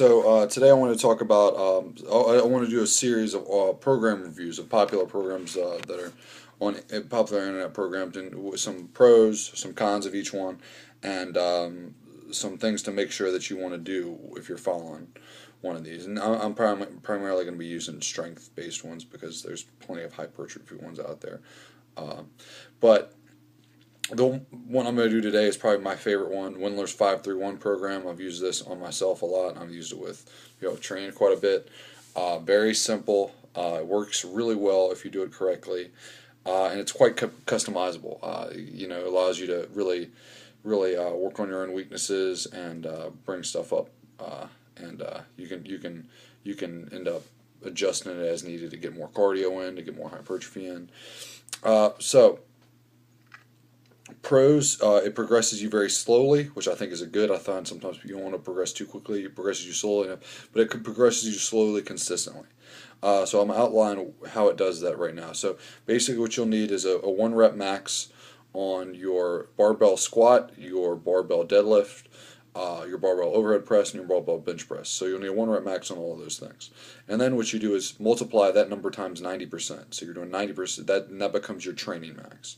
Today I want to talk about. I want to do a series of program reviews of popular programs that are on popular internet programs, and with some pros, some cons of each one, and some things to make sure that you want to do if you're following one of these. And I'm primarily going to be using strength-based ones because there's plenty of hypertrophy ones out there. Uh, but the one I'm going to do today is probably my favorite one, Wendlers 531 program. I've used this on myself a lot. I've used it with, trained quite a bit. Very simple. It works really well if you do it correctly, and it's quite customizable. It allows you to really work on your own weaknesses and bring stuff up, and you can end up adjusting it as needed to get more cardio in, to get more hypertrophy in. So Pros, it progresses you very slowly, which I think is a good. I find sometimes you don't want to progress too quickly. It progresses you slowly enough, but it progresses you slowly consistently. So I'm outlining how it does that right now. So basically what you'll need is a 1 rep max on your barbell squat, your barbell deadlift, your barbell overhead press, and your barbell bench press. So you'll need a 1 rep max on all of those things. And then what you do is multiply that number times 90%. So you're doing 90%, and that becomes your training max.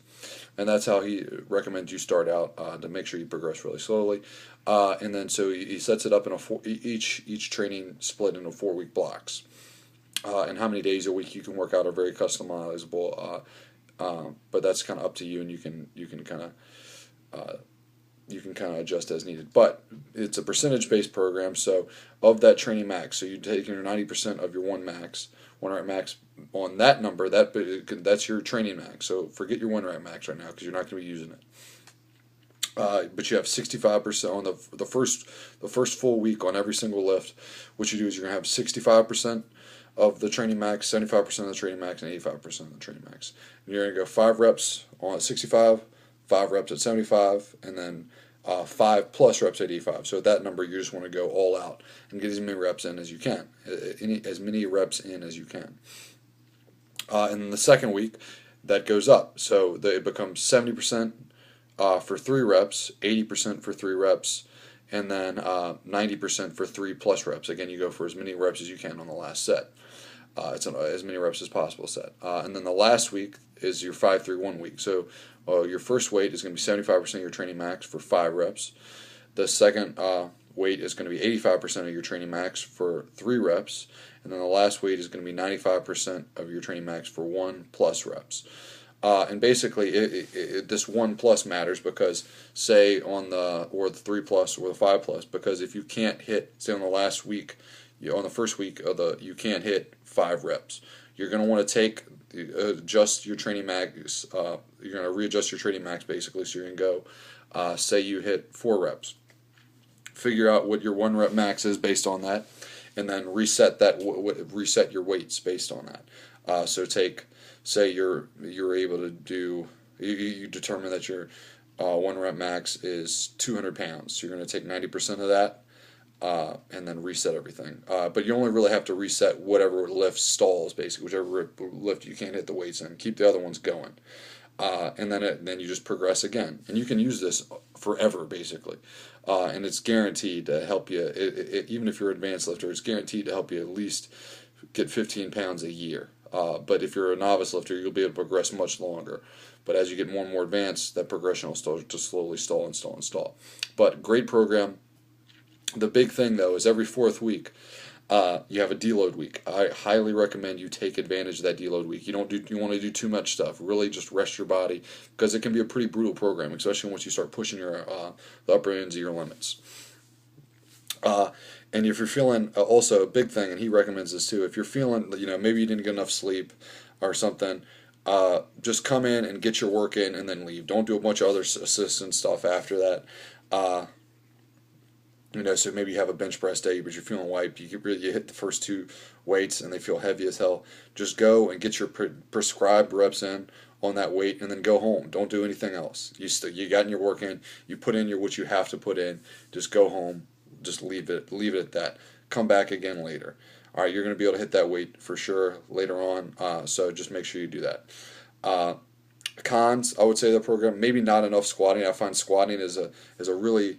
And that's how he recommends you start out, to make sure you progress really slowly. And then so he sets it up in each training split into 4 week blocks. And how many days a week you can work out are very customizable. But that's kind of up to you, and you can kind of adjust as needed. But it's a percentage based program, so of that training max, so you take your 90% of your 1 rep max on that number. That's your training max. So forget your 1 rep max right now because you're not going to be using it. But you have 65% on the first full week on every single lift. What you do is you're going to have 65% of the training max, 75% of the training max, and 85% of the training max. And you're going to go 5 reps on 65, 5 reps at 75, and then 5 plus reps at 85. So at that number, you just want to go all out and get as many reps in as you can, as many reps in as you can. And then the second week, that goes up. So it becomes 70% for 3 reps, 80% for 3 reps, and then 90% for 3 plus reps. Again, you go for as many reps as you can on the last set. It's as many reps as possible set. And then the last week is your 5-3-1 week. So your first weight is going to be 75% of your training max for 5 reps. The second weight is going to be 85% of your training max for 3 reps. And then the last weight is going to be 95% of your training max for 1 plus reps. And basically, this 1 plus matters because, say, on the 3 plus or the 5 plus, because if you can't hit, say, on the last week, on the first week you can't hit 5 reps. You're going to want to adjust your training max. You're going to readjust your training max basically. So you're going to go, say you hit 4 reps. Figure out what your 1 rep max is based on that, and then reset your weights based on that. Say you're able to do, you determine that your 1 rep max is 200 pounds. So you're going to take 90% of that. And then reset everything. But you only really have to reset whatever lift stalls, basically, whichever lift you can't hit the weights in. Keep the other ones going. And then you just progress again. And you can use this forever, basically. And it's guaranteed to help you, even if you're an advanced lifter, it's guaranteed to help you at least get 15 pounds a year. But if you're a novice lifter, you'll be able to progress much longer. But as you get more and more advanced, that progression will start to slowly stall. But great program. The big thing, though, is every 4th week, you have a deload week. I highly recommend you take advantage of that deload week. You want to do too much stuff. Really, just rest your body, because it can be a pretty brutal program, especially once you start pushing the upper ends of your limits. And if you're feeling, also a big thing, and he recommends this too, if you're feeling, maybe you didn't get enough sleep or something, just come in and get your work in and then leave. Don't do a bunch of other assistant stuff after that. So maybe you have a bench press day, but you're feeling wiped. You hit the first 2 weights and they feel heavy as hell. Just go and get your prescribed reps in on that weight, and then go home. Don't do anything else. You got your work in. You put in what you have to put in. Just go home. Just leave it at that. Come back again later. All right, you're going to be able to hit that weight for sure later on. So just make sure you do that. Cons, I would say, the program, maybe not enough squatting. I find squatting is a really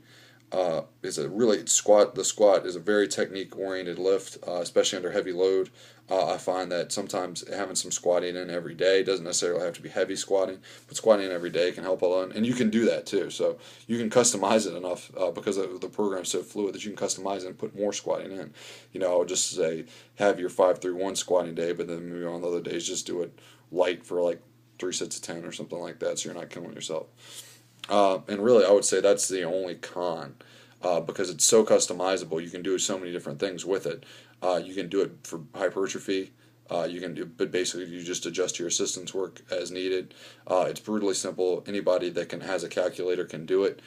is a really squat. The squat is a very technique oriented lift, especially under heavy load. I find that sometimes having some squatting in every day doesn't necessarily have to be heavy squatting, but squatting in every day can help a lot, and you can do that too. So you can customize it enough because the program's so fluid that you can customize it and put more squatting in. I would just say have your 5-3-1 squatting day, but then maybe on the other days just do it light for like 3 sets of 10 or something like that, so you're not killing yourself. And really, I would say that's the only con, because it's so customizable. You can do so many different things with it. You can do it for hypertrophy. You can do, but basically you just adjust your assistance work as needed. It's brutally simple. Anybody that has a calculator can do it.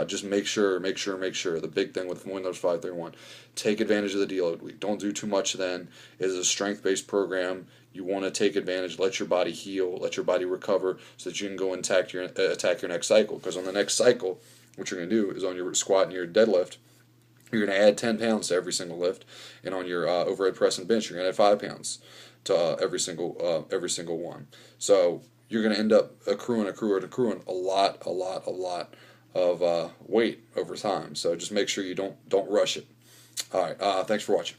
Just make sure. The big thing with Wendlers 531, take advantage of the deload week. Don't do too much then. It is a strength-based program. You want to take advantage, let your body heal, let your body recover, so that you can go and attack your next cycle. Because on the next cycle, what you're going to do is on your squat and your deadlift, you're going to add 10 pounds to every single lift, and on your overhead press and bench, you're going to add 5 pounds to every single one. So you're going to end up accruing a lot of weight over time. So just make sure you don't rush it. All right. Thanks for watching.